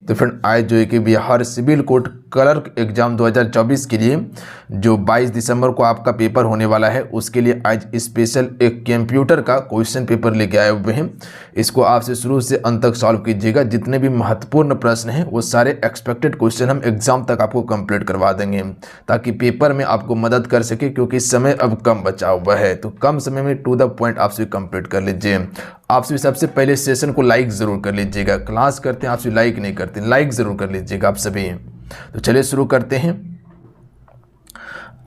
तो फ्रेंड आज जो है कि Bihar civil court clerk exam 2024 के लिए जो 22 दिसंबर को आपका पेपर होने वाला है, उसके लिए आज स्पेशल एक कंप्यूटर का क्वेश्चन पेपर लेके आए हुए हैं। इसको आपसे शुरू से अंत तक सॉल्व कीजिएगा। जितने भी महत्वपूर्ण प्रश्न हैं वो सारे एक्सपेक्टेड क्वेश्चन हम एग्जाम तक आपको कंप्लीट करवा देंगे, ताकि पेपर में आपको मदद कर सके, क्योंकि समय अब कम बचा हुआ है। तो कम समय में टू द पॉइंट आपसे कंप्लीट कर लीजिए। आपसे सबसे पहले सेशन को लाइक ज़रूर कर लीजिएगा। क्लास करते हैं आपसे लाइक नहीं करते, लाइक ज़रूर कर लीजिएगा आप सभी। तो चलिए शुरू करते हैं।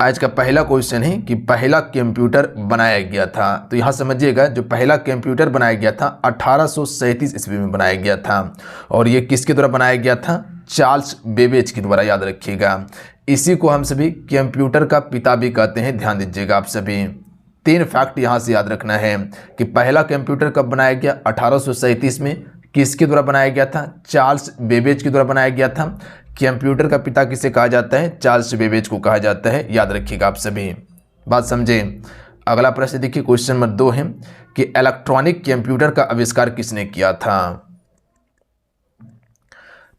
आज का पहला क्वेश्चन है कि पहला कंप्यूटर बनाया गया था। तो यहाँ समझिएगा, जो पहला कंप्यूटर बनाया गया था 1837 ईस्वी में बनाया गया था। और ये किसके द्वारा बनाया गया था? चार्ल्स बेबेज के द्वारा, याद रखिएगा। इसी को हम सभी कंप्यूटर का पिता भी कहते हैं, ध्यान दीजिएगा आप सभी। 3 फैक्ट यहाँ से याद रखना है कि पहला कंप्यूटर कब बनाया गया? 1837 में। किसके द्वारा बनाया गया था? चार्ल्स बेबेज के द्वारा बनाया गया था। कंप्यूटर का पिता किसे कहा जाता है? चार्ल्स बेबेज को कहा जाता है, याद रखिएगा आप सभी। बात समझे। अगला प्रश्न देखिए, क्वेश्चन नंबर 2 है कि इलेक्ट्रॉनिक कंप्यूटर का आविष्कार किसने किया था?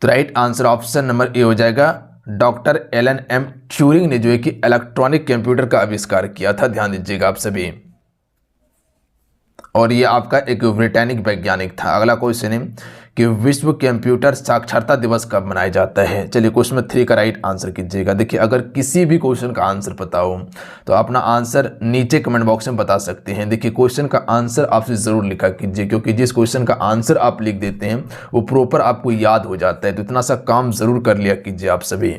तो right answer option number A हो जाएगा, डॉक्टर एलन एम ट्यूरिंग ने जो है कि इलेक्ट्रॉनिक कंप्यूटर का आविष्कार किया था, ध्यान दीजिएगा आप सभी। और ये आपका एक ब्रिटानिक वैज्ञानिक था। अगला क्वेश्चन है कि विश्व कंप्यूटर साक्षरता दिवस कब मनाया जाता है? चलिए क्वेश्चन नंबर 3 का राइट आंसर कीजिएगा। देखिए, अगर किसी भी क्वेश्चन का आंसर पता हो तो अपना आंसर नीचे कमेंट बॉक्स में बता सकते हैं। देखिए, क्वेश्चन का आंसर आपसे ज़रूर लिखा कीजिए, क्योंकि जिस क्वेश्चन का आंसर आप लिख देते हैं वो प्रॉपर आपको याद हो जाता है। तो इतना सा काम ज़रूर कर लिया कीजिए आप सभी।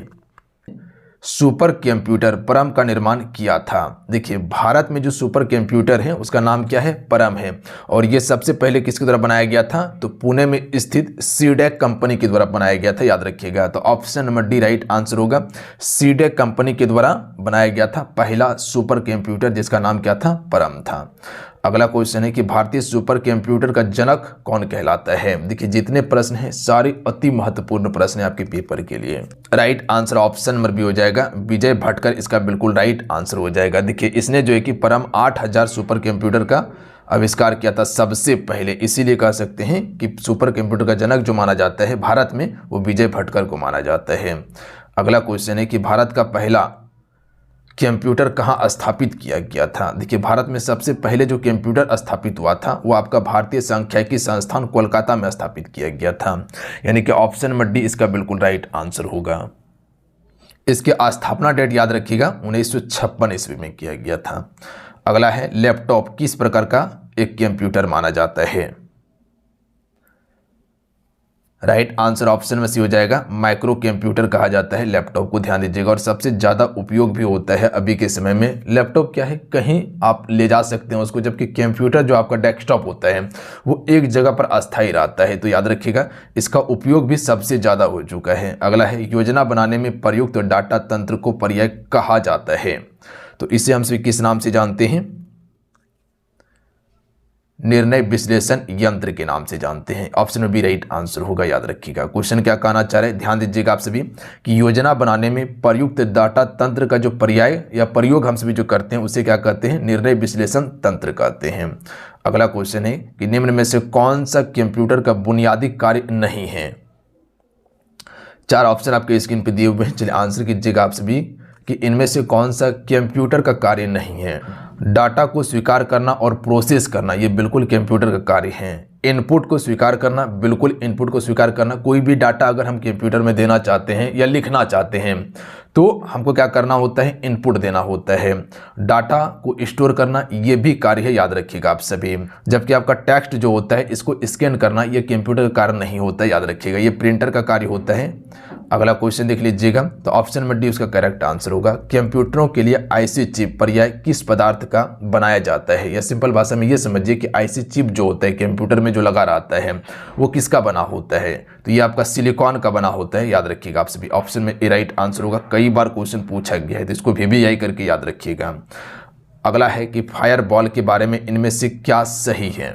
सुपर कंप्यूटर परम का निर्माण किया था। देखिए, भारत में जो सुपर कंप्यूटर है उसका नाम क्या है? परम है। और ये सबसे पहले किसके द्वारा बनाया गया था? तो पुणे में स्थित सीडेक कंपनी के द्वारा बनाया गया था, याद रखिएगा। तो option number D right answer होगा। सीडेक कंपनी के द्वारा बनाया गया था पहला सुपर कंप्यूटर, जिसका नाम क्या था? परम था। अगला क्वेश्चन है कि भारतीय सुपर कंप्यूटर का जनक कौन कहलाता है? देखिए, जितने प्रश्न हैं सारे अति महत्वपूर्ण प्रश्न हैं आपके पेपर के लिए। Right answer option number B हो जाएगा, विजय भटकर इसका बिल्कुल राइट आंसर हो जाएगा। देखिए, इसने जो है कि परम 8000 सुपर कंप्यूटर का आविष्कार किया था सबसे पहले, इसीलिए कह सकते हैं कि सुपर कंप्यूटर का जनक जो माना जाता है भारत में, वो विजय भटकर को माना जाता है। अगला क्वेश्चन है कि भारत का पहला कंप्यूटर कहाँ स्थापित किया गया था? देखिए, भारत में सबसे पहले जो कंप्यूटर स्थापित हुआ था वो आपका भारतीय सांख्यिकी संस्थान कोलकाता में स्थापित किया गया था, यानी कि ऑप्शन नंबर डी इसका बिल्कुल राइट आंसर होगा। इसके स्थापना डेट याद रखिएगा, 1956 ईस्वी में किया गया था। अगला है, लैपटॉप किस प्रकार का एक कंप्यूटर माना जाता है? राइट आंसर ऑप्शन में सी हो जाएगा, माइक्रो कंप्यूटर कहा जाता है लैपटॉप को, ध्यान दीजिएगा। और सबसे ज़्यादा उपयोग भी होता है अभी के समय में। लैपटॉप क्या है, कहीं आप ले जा सकते हैं उसको, जबकि कंप्यूटर जो आपका डेस्कटॉप होता है वो एक जगह पर अस्थायी रहता है। तो याद रखिएगा, इसका उपयोग भी सबसे ज़्यादा हो चुका है। अगला है, योजना बनाने में प्रयुक्त डाटा तंत्र को पर्याय कहा जाता है। तो इसे हम किस नाम से जानते हैं? निर्णय विश्लेषण यंत्र के नाम से जानते हैं। ऑप्शन बी राइट आंसर होगा, याद रखिएगा। क्वेश्चन क्या कहना चाह रहे हैं, ध्यान दीजिएगा आप सभी, कि योजना बनाने में प्रयुक्त डाटा तंत्र का जो पर्याय या प्रयोग हम सभी जो करते हैं उसे क्या कहते हैं? निर्णय विश्लेषण तंत्र कहते हैं। अगला क्वेश्चन है कि निम्न में से कौन सा कंप्यूटर का बुनियादी कार्य नहीं है? 4 ऑप्शन आपके स्क्रीन पर दिए हुए हैं, चलिए आंसर कीजिएगा आप सभी कि इनमें से कौन सा कंप्यूटर का कार्य नहीं है। डाटा को स्वीकार करना और प्रोसेस करना, ये बिल्कुल कंप्यूटर का कार्य है। इनपुट को स्वीकार करना, बिल्कुल इनपुट को स्वीकार करना। कोई भी डाटा अगर हम कंप्यूटर में देना चाहते हैं या लिखना चाहते हैं तो हमको क्या करना होता है? इनपुट देना होता है। डाटा को स्टोर करना, ये भी कार्य है, याद रखिएगा आप सभी। जबकि आपका टेक्स्ट जो होता है इसको स्कैन करना, ये कंप्यूटर का कार्य नहीं होता है, याद रखिएगा, ये प्रिंटर का कार्य होता है। अगला क्वेश्चन देख लीजिएगा, तो ऑप्शन नंबर डी उसका करेक्ट आंसर होगा। कंप्यूटरों के लिए आईसी चिप पर्याय किस पदार्थ का बनाया जाता है? या सिंपल भाषा में ये समझिए कि आईसी चिप जो होता है कंप्यूटर में जो लगा रहता है वो किसका बना होता है? तो ये आपका सिलिकॉन का बना होता है, याद रखिएगा आप सभी। ऑप्शन में ए राइट आंसर होगा। कई बार क्वेश्चन पूछा गया है तो इसको VVI करके याद रखिएगा। अगला है कि फायरबॉल के बारे में इनमें से क्या सही है?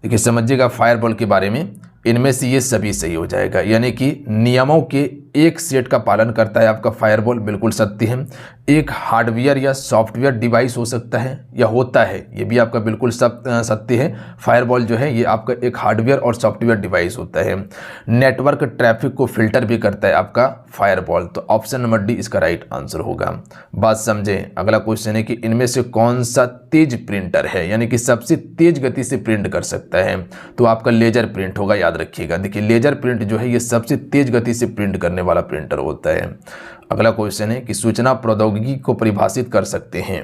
देखिए, समझिएगा, फायरबॉल के बारे में इनमें से ये सभी सही हो जाएगा, यानी कि नियमों के एक सेट का पालन करता है आपका फायरवॉल, बिल्कुल सत्य है। एक हार्डवेयर या सॉफ्टवेयर डिवाइस हो सकता है या होता है, ये भी आपका बिल्कुल सत्य है। फायरवॉल जो है ये आपका एक हार्डवेयर और सॉफ्टवेयर डिवाइस होता है। नेटवर्क ट्रैफिक को फिल्टर भी करता है आपका फायरवॉल, तो ऑप्शन नंबर डी इसका राइट आंसर होगा। बात समझें। अगला क्वेश्चन है कि इनमें से कौन सा तेज प्रिंटर है, यानी कि सबसे तेज गति से प्रिंट कर सकता है, तो आपका लेजर प्रिंट होगा, याद रखिएगा। देखिए लेजर प्रिंट जो है ये सबसे तेज गति से प्रिंट करने वाला प्रिंटर होता है। अगला क्वेश्चन है कि सूचना प्रौद्योगिकी को परिभाषित कर सकते हैं।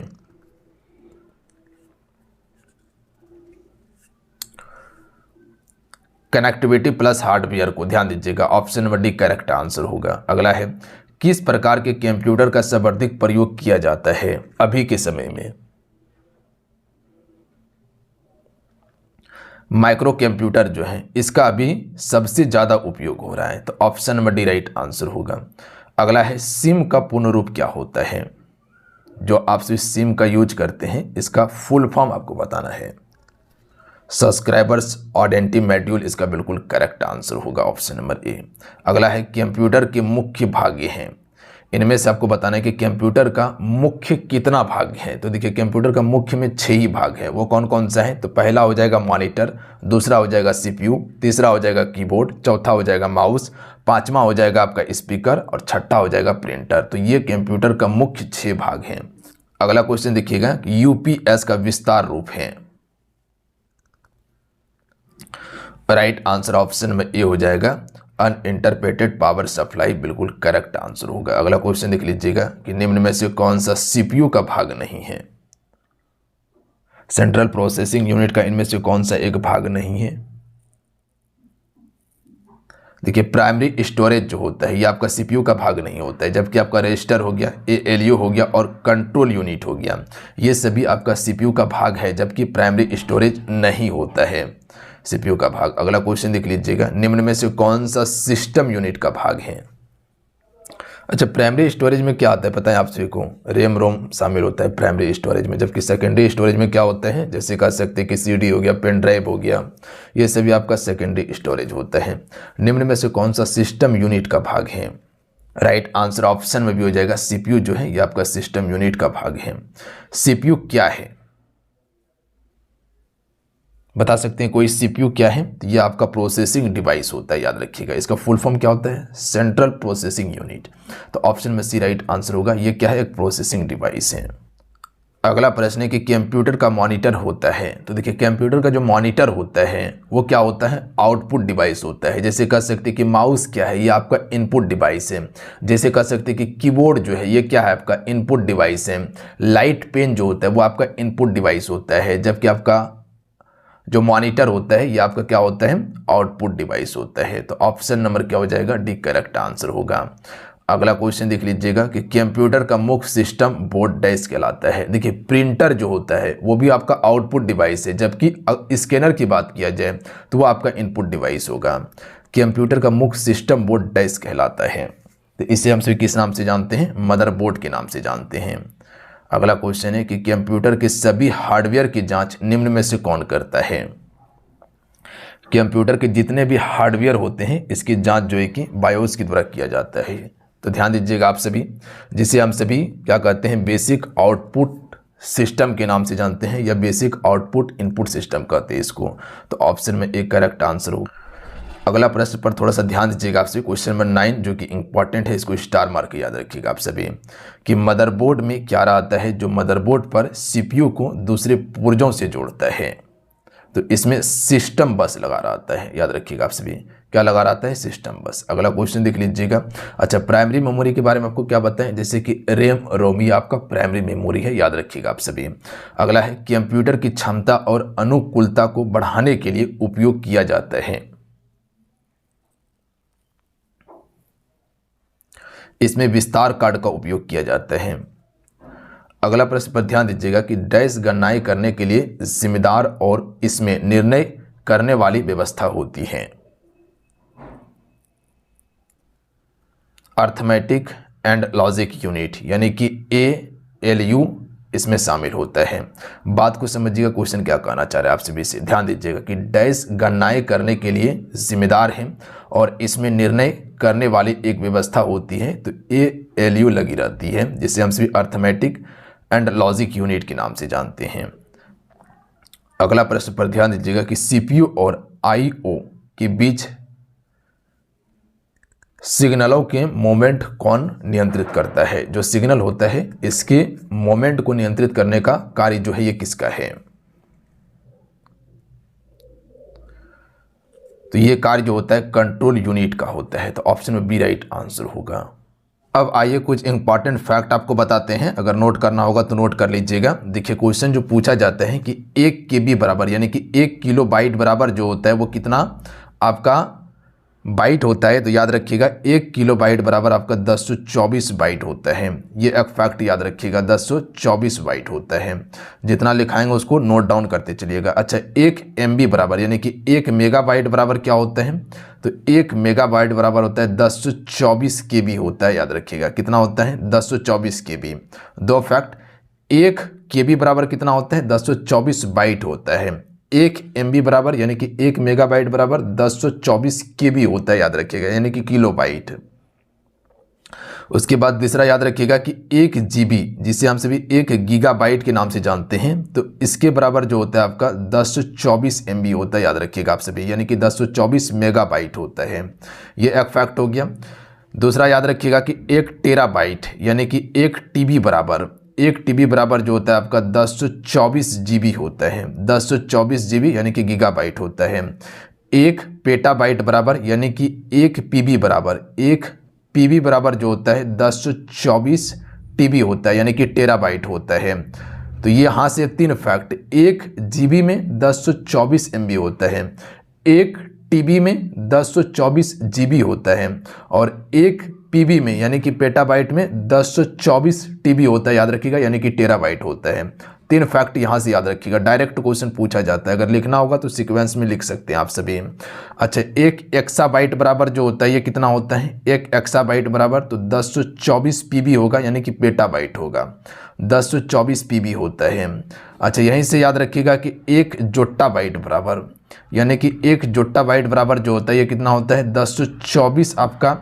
कनेक्टिविटी प्लस हार्डवेयर को, ध्यान दीजिएगा, option number D correct answer होगा। अगला है किस प्रकार के कंप्यूटर का सर्वाधिक प्रयोग किया जाता है अभी के समय में। माइक्रो कंप्यूटर जो है इसका अभी सबसे ज़्यादा उपयोग हो रहा है, तो option number D right answer होगा। अगला है सिम का पूर्ण रूप क्या होता है, जो आप सिम का यूज करते हैं इसका फुल फॉर्म आपको बताना है। सब्सक्राइबर्स आइडेंटिटी मॉड्यूल इसका बिल्कुल करेक्ट आंसर होगा, ऑप्शन नंबर ए। अगला है कंप्यूटर के मुख्य भाग हैं, इनमें से आपको बताना है कि कंप्यूटर का मुख्य कितना भाग है। तो देखिए कंप्यूटर का मुख्य में 6 ही भाग है, वो कौन कौन सा है, तो पहला हो जाएगा मॉनिटर, दूसरा हो जाएगा सीपीयू, तीसरा हो जाएगा कीबोर्ड, चौथा हो जाएगा माउस, पांचवा हो जाएगा आपका स्पीकर और छठा हो जाएगा प्रिंटर। तो ये कंप्यूटर का मुख्य 6 भाग हैं। अगला क्वेश्चन देखिएगा, यूपीएस का विस्तार रूप है। राइट आंसर ऑप्शन में ए हो जाएगा, अनइंटरप्रेटेड पावर सप्लाई, बिल्कुल करेक्ट आंसर होगा। अगला क्वेश्चन देख लीजिएगा कि निम्न में से कौन सा सीपीयू का भाग नहीं है। सेंट्रल प्रोसेसिंग यूनिट का इनमें से कौन सा एक भाग नहीं है। देखिए प्राइमरी स्टोरेज जो होता है ये आपका सीपीयू का भाग नहीं होता है, जबकि आपका रजिस्टर हो गया, एएलयू हो गया और कंट्रोल यूनिट हो गया, ये सभी आपका सीपीयू का भाग है, जबकि प्राइमरी स्टोरेज नहीं होता है सीपीयू का भाग। अगला क्वेश्चन देख लीजिएगा, निम्न में से कौन सा सिस्टम यूनिट का भाग है। अच्छा, प्राइमरी स्टोरेज में क्या आता है पता है आप सभी को, रैम रोम शामिल होता है प्राइमरी स्टोरेज में, जबकि सेकेंडरी स्टोरेज में क्या होता है, जैसे कह सकते हैं कि सीडी हो गया, पेन ड्राइव हो गया, ये सभी आपका सेकेंडरी स्टोरेज होता है। निम्न में से कौन सा सिस्टम यूनिट का भाग है। राइट आंसर ऑप्शन में भी हो जाएगा, सीपीयू जो है ये आपका सिस्टम यूनिट का भाग है। सीपीयू क्या है बता सकते हैं कोई, सीपीयू क्या है, तो ये आपका प्रोसेसिंग डिवाइस होता है, याद रखिएगा। इसका फुल फॉर्म क्या होता है, सेंट्रल प्रोसेसिंग यूनिट, तो ऑप्शन में सी राइट आंसर होगा। ये क्या है, एक प्रोसेसिंग डिवाइस है। अगला प्रश्न है कि कंप्यूटर का मॉनिटर होता है, तो देखिए कंप्यूटर का जो मॉनिटर होता है वो क्या होता है, आउटपुट डिवाइस होता है। जैसे कह सकते हैं कि माउस क्या है, ये आपका इनपुट डिवाइस है। जैसे कह सकते हैं कि कीबोर्ड जो है ये क्या है, आपका इनपुट डिवाइस है। लाइट पेन जो होता है वो आपका इनपुट डिवाइस होता है, जबकि आपका जो मॉनिटर होता है ये आपका क्या होता है, आउटपुट डिवाइस होता है। तो ऑप्शन नंबर क्या हो जाएगा, डी करेक्ट आंसर होगा। अगला क्वेश्चन देख लीजिएगा कि कंप्यूटर का मुख्य सिस्टम बोर्ड डैश कहलाता है। देखिए प्रिंटर जो होता है वो भी आपका आउटपुट डिवाइस है, जबकि स्कैनर की बात किया जाए तो वो आपका इनपुट डिवाइस होगा। कंप्यूटर का मुख्य सिस्टम बोर्ड डैश कहलाता है, तो इसे हम सभी किस नाम से जानते हैं, मदरबोर्ड के नाम से जानते हैं। अगला क्वेश्चन है कि कंप्यूटर के सभी हार्डवेयर की जांच निम्न में से कौन करता है। कंप्यूटर के जितने भी हार्डवेयर होते हैं इसकी जांच जो है कि बायोस के द्वारा किया जाता है। तो ध्यान दीजिएगा आप सभी, जिसे हम सभी क्या कहते हैं, बेसिक आउटपुट सिस्टम के नाम से जानते हैं, या बेसिक आउटपुट इनपुट सिस्टम कहते हैं इसको। तो ऑप्शन में एक करेक्ट आंसर होगा। अगला प्रश्न पर थोड़ा सा ध्यान दीजिएगा आप सभी, क्वेश्चन नंबर 9 जो कि इंपॉर्टेंट है, इसको स्टार मार्क याद रखिएगा आप सभी, कि मदरबोर्ड में क्या रहता है जो मदरबोर्ड पर सीपीयू को दूसरे पुर्जों से जोड़ता है। तो इसमें सिस्टम बस लगा रहता है, याद रखिएगा आप सभी, क्या लगा रहता है, सिस्टम बस। अगला क्वेश्चन देख लीजिएगा। अच्छा, प्राइमरी मेमोरी के बारे में आपको क्या बताएं, जैसे कि रैम रोम ये आपका प्राइमरी मेमोरी है, याद रखिएगा आप सभी। अगला है कंप्यूटर की क्षमता और अनुकूलता को बढ़ाने के लिए उपयोग किया जाता है। इसमें विस्तार कार्ड का उपयोग किया जाता है। अगला प्रश्न पर ध्यान दीजिएगा कि डैश गणनाएं करने के लिए जिम्मेदार और इसमें निर्णय करने वाली व्यवस्था होती है। अर्थमेटिक एंड लॉजिक यूनिट यानी कि एएलयू इसमें शामिल होता है। बात को समझिएगा, क्वेश्चन क्या कहना चाह रहे हैं आप सभी से, ध्यान दीजिएगा कि डैश गणनाएं करने के लिए जिम्मेदार है और इसमें निर्णय करने वाली एक व्यवस्था होती है, तो ALU लगी रहती है, जिसे हम सभी अर्थमेटिक एंड लॉजिक यूनिट के नाम से जानते हैं। अगला प्रश्न पर ध्यान दीजिएगा कि CPU और IO के बीच सिग्नलों के मोमेंट कौन नियंत्रित करता है। जो सिग्नल होता है इसके मोमेंट को नियंत्रित करने का कार्य जो है ये किसका है। तो ये कार्य जो होता है कंट्रोल यूनिट का होता है। तो ऑप्शन में बी राइट आंसर होगा। अब आइए कुछ इंपॉर्टेंट फैक्ट आपको बताते हैं, अगर नोट करना होगा तो नोट कर लीजिएगा। देखिए क्वेश्चन जो पूछा जाता है कि 1 KB बराबर यानी कि 1 किलोबाइट बराबर जो होता है वो कितना आपका बाइट होता है। तो याद रखिएगा 1 किलोबाइट बराबर आपका 1024 बाइट होता है। ये एक फैक्ट याद रखिएगा, 1024 बाइट होता है। जितना लिखाएंगे उसको नोट डाउन करते चलिएगा। अच्छा, 1 MB बराबर यानी कि 1 मेगाबाइट बराबर क्या होता है। तो 1 मेगाबाइट बराबर होता है 1024 KB होता है। याद रखिएगा कितना होता है 1024 KB। दो फैक्ट, 1 KB बराबर कितना होता है 1024 बाइट होता है। 1 MB बराबर यानी कि 1 मेगाबाइट बराबर 1024 KB होता है। याद रखिएगा यानी कि किलोबाइट। उसके बाद दूसरा याद रखिएगा कि 1 GB जिसे हम सभी 1 गीगाबाइट के नाम से जानते हैं, तो इसके बराबर जो होता है आपका 1024 MB होता है। याद रखिएगा आप सभी, यानी कि 1024 मेगाबाइट होता है। ये एक फैक्ट हो गया। दूसरा याद रखिएगा कि 1 टेराबाइट यानी कि 1 TB बराबर 1 TB बराबर जो होता है आपका 1024 GB होता है। 1024 GB यानी कि गीगाबाइट होता है। 1 पेटाबाइट बराबर यानी कि 1 PB बराबर 1 PB बराबर जो होता है 1024 TB होता है, यानी कि टेराबाइट होता है। तो ये यहाँ से 3 फैक्ट, 1 GB में 1024 MB होता है, 1 TB में 1024 GB होता है और 1 PB में यानी कि पेटाबाइट में 1024 TB होता है। याद रखिएगा यानी कि टेराबाइट होता है। 3 फैक्ट यहाँ से याद रखिएगा। डायरेक्ट क्वेश्चन पूछा जाता है, अगर लिखना होगा तो सीक्वेंस में लिख सकते हैं आप सभी। अच्छा, 1 एक्साबाइट बराबर जो होता है ये कितना होता है। 1 एक्साबाइट बराबर तो 1024 PB होगा यानी कि पेटाबाइट होगा। 1024 PB होता है। अच्छा, यहीं से याद रखिएगा कि 1 जोट्टाबाइट बराबर यानी कि 1 जोट्टाबाइट बराबर जो होता है ये कितना होता है 1024 आपका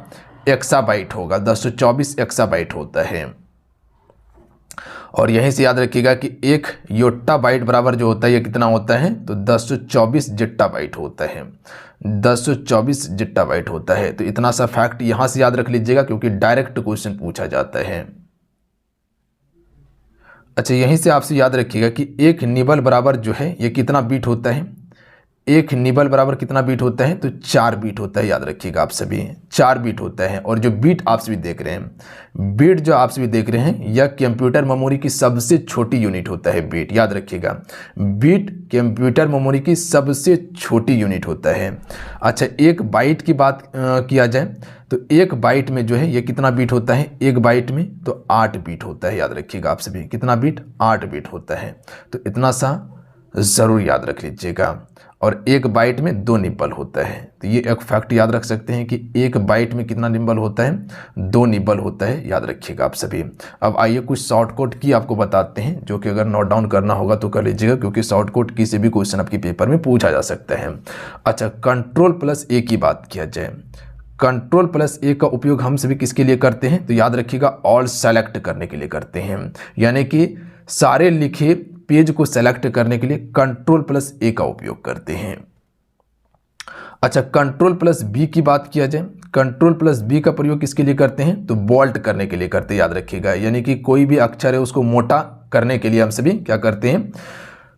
एक्साबाइट होगा। 1024 एक्साबाइट होता है। और यहीं से याद रखिएगा कि 1 योट्टाबाइट बराबर जो होता है ये कितना होता है तो 1024 जिट्टाबाइट होता है। 1024 जिट्टाबाइट होता है। तो इतना सा फैक्ट यहां से याद रख लीजिएगा क्योंकि डायरेक्ट क्वेश्चन पूछा जाता है। अच्छा, यहीं से आपसे याद रखिएगा कि 1 निबल बराबर जो है ये कितना बीट होता है। 1 निबल बराबर कितना बीट होता है तो 4 बीट होता है। याद रखिएगा आप सभी, 4 बीट होता है। और जो बीट आप सभी देख रहे हैं, बीट जो आप सभी देख रहे हैं यह कंप्यूटर मेमोरी की सबसे छोटी यूनिट होता है। बीट याद रखिएगा, बीट कंप्यूटर मेमोरी की सबसे छोटी यूनिट होता है। अच्छा, 1 बाइट की बात किया जाए तो 1 बाइट में जो है ये कितना बीट होता है। 1 बाइट में तो 8 बीट होता है। याद रखिएगा आप सभी, कितना बीट 8 बीट होता है। तो इतना सा ज़रूर याद रख लीजिएगा। और 1 बाइट में 2 निबल होता है। तो ये एक फैक्ट याद रख सकते हैं कि 1 बाइट में कितना निबल होता है 2 निबल होता है। याद रखिएगा आप सभी। अब आइए कुछ शॉर्टकट की आपको बताते हैं जो कि अगर नोट डाउन करना होगा तो कर लीजिएगा क्योंकि शॉर्टकट की से भी क्वेश्चन आपके पेपर में पूछा जा सकता है। अच्छा, Ctrl+A की बात किया जाए, Ctrl+A का उपयोग हम सभी किसके लिए करते हैं तो याद रखिएगा ऑल सेलेक्ट करने के लिए करते हैं, यानी कि सारे लिखे पेज को सेलेक्ट करने के लिए Ctrl+A का उपयोग करते हैं। अच्छा, Ctrl+B की बात किया जाए, Ctrl+B का प्रयोग किसके लिए करते हैं तो बोल्ट करने के लिए करते हैं। याद रखिएगा, यानी कि कोई भी अक्षर है उसको मोटा करने के लिए हम सभी क्या करते हैं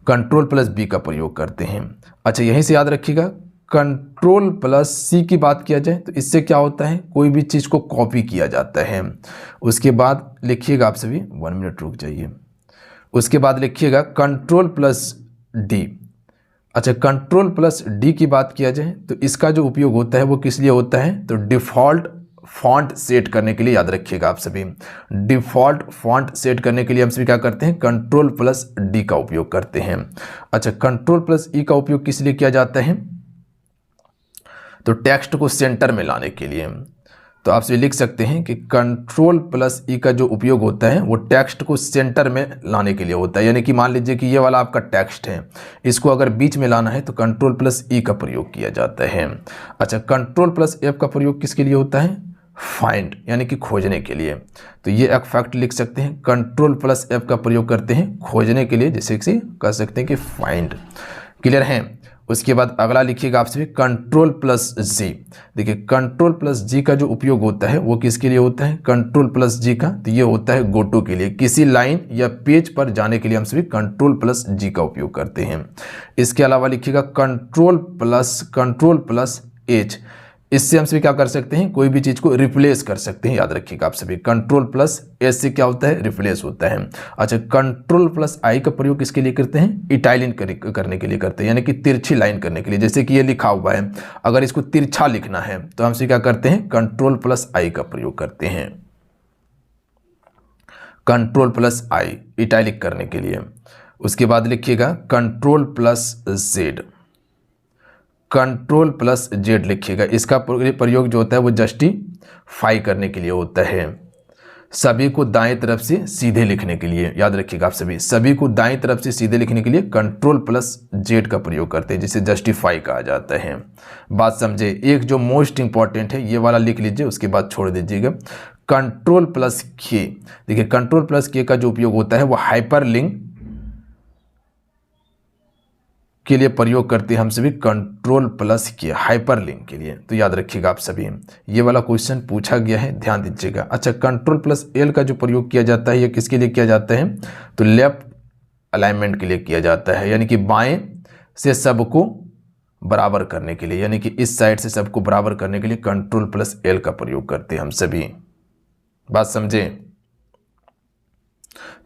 Ctrl+B का प्रयोग करते हैं। अच्छा, यहीं से याद रखिएगा Ctrl+C की बात किया जाए तो इससे क्या होता है कोई भी चीज़ को कॉपी किया जाता है। उसके बाद लिखिएगा आप सभी, 1 मिनट रुक जाइए। उसके बाद लिखिएगा Ctrl+D। अच्छा, Ctrl+D की बात किया जाए तो इसका जो उपयोग होता है वो किस लिए होता है तो डिफ़ॉल्ट फॉन्ट सेट करने के लिए। याद रखिएगा आप सभी, डिफ़ॉल्ट फॉन्ट सेट करने के लिए हम सभी क्या करते हैं Ctrl+D का उपयोग करते हैं। अच्छा, Ctrl+E का उपयोग किस लिए किया जाता है तो टेक्स्ट को सेंटर में लाने के लिए। तो आपसे लिख सकते हैं कि कंट्रोल प्लस ई का जो उपयोग होता है वो टेक्स्ट को सेंटर में लाने के लिए होता है। यानी कि मान लीजिए कि ये वाला आपका टेक्स्ट है, इसको अगर बीच में लाना है तो कंट्रोल प्लस ई का प्रयोग किया जाता है। अच्छा, कंट्रोल प्लस एफ का प्रयोग किसके लिए होता है? फाइंड, यानी कि खोजने के लिए। तो ये एक फैक्ट लिख सकते हैं, कंट्रोल प्लस एफ का प्रयोग करते हैं खोजने के लिए, जैसे कि कह सकते हैं कि फाइंड। क्लियर है? उसके बाद अगला लिखिएगा आपसे कंट्रोल प्लस जी। देखिए कंट्रोल प्लस जी का जो उपयोग होता है वो किसके लिए होता है? कंट्रोल प्लस जी का, तो ये होता है गो टू के लिए, किसी लाइन या पेज पर जाने के लिए हम सभी कंट्रोल प्लस जी का उपयोग करते हैं। इसके अलावा लिखिएगा कंट्रोल प्लस एच। इससे हम सभी क्या कर सकते हैं? कोई भी चीज़ को रिप्लेस कर सकते हैं, याद रखिएगा आप सभी। कंट्रोल प्लस एस से क्या होता है? रिप्लेस होता है। अच्छा, कंट्रोल प्लस आई का प्रयोग किसके लिए करते हैं? इटालियन करने के लिए करते हैं, यानी कि तिरछी लाइन करने के लिए। जैसे कि ये लिखा हुआ है, अगर इसको तिरछा लिखना है तो हम सभी क्या करते हैं? कंट्रोल प्लस आई का प्रयोग करते हैं, कंट्रोल प्लस आई इटैलिक करने के लिए। उसके बाद लिखिएगा control plus Z, control plus Z लिखिएगा। इसका प्रयोग जो होता है वो जस्टिफाई करने के लिए होता है, सभी को दाएं तरफ से सीधे लिखने के लिए। याद रखिएगा आप सभी को दाएं तरफ से सीधे लिखने के लिए कंट्रोल प्लस जेड का प्रयोग करते हैं, जिसे जस्टिफाई कहा जाता है। बात समझे? एक जो मोस्ट इंपॉर्टेंट है ये वाला लिख लीजिए, उसके बाद छोड़ दीजिएगा। कंट्रोल प्लस के, देखिए कंट्रोल प्लस के का जो उपयोग होता है वो हाइपरलिंक के लिए प्रयोग करते हैं हम सभी, कंट्रोल प्लस के हाइपरलिंक के लिए। तो याद रखिएगा आप सभी, ये वाला क्वेश्चन पूछा गया है, ध्यान दीजिएगा। अच्छा, कंट्रोल प्लस एल का जो प्रयोग किया जाता है ये किसके लिए किया जाता है? तो लेफ्ट अलाइनमेंट के लिए किया जाता है, यानी कि बाएं से सबको बराबर करने के लिए, यानी कि इस साइड से सबको बराबर करने के लिए कंट्रोल प्लस एल का प्रयोग करते हैं हम सभी। बात समझे?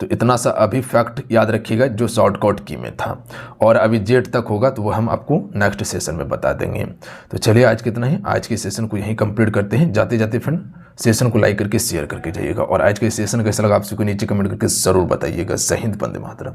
तो इतना सा अभी फैक्ट याद रखिएगा जो शॉर्टकट की में था, और अभी जेड तक होगा तो वो हम आपको नेक्स्ट सेशन में बता देंगे। तो चलिए आज कितना ही, आज के सेशन को यहीं कंप्लीट करते हैं। जाते जाते फ्रेंड सेशन को लाइक करके शेयर करके जाइएगा, और आज के सेशन कैसा लगा आप सबको नीचे कमेंट करके ज़रूर बताइएगा। जय हिंद, वंदे मातरम।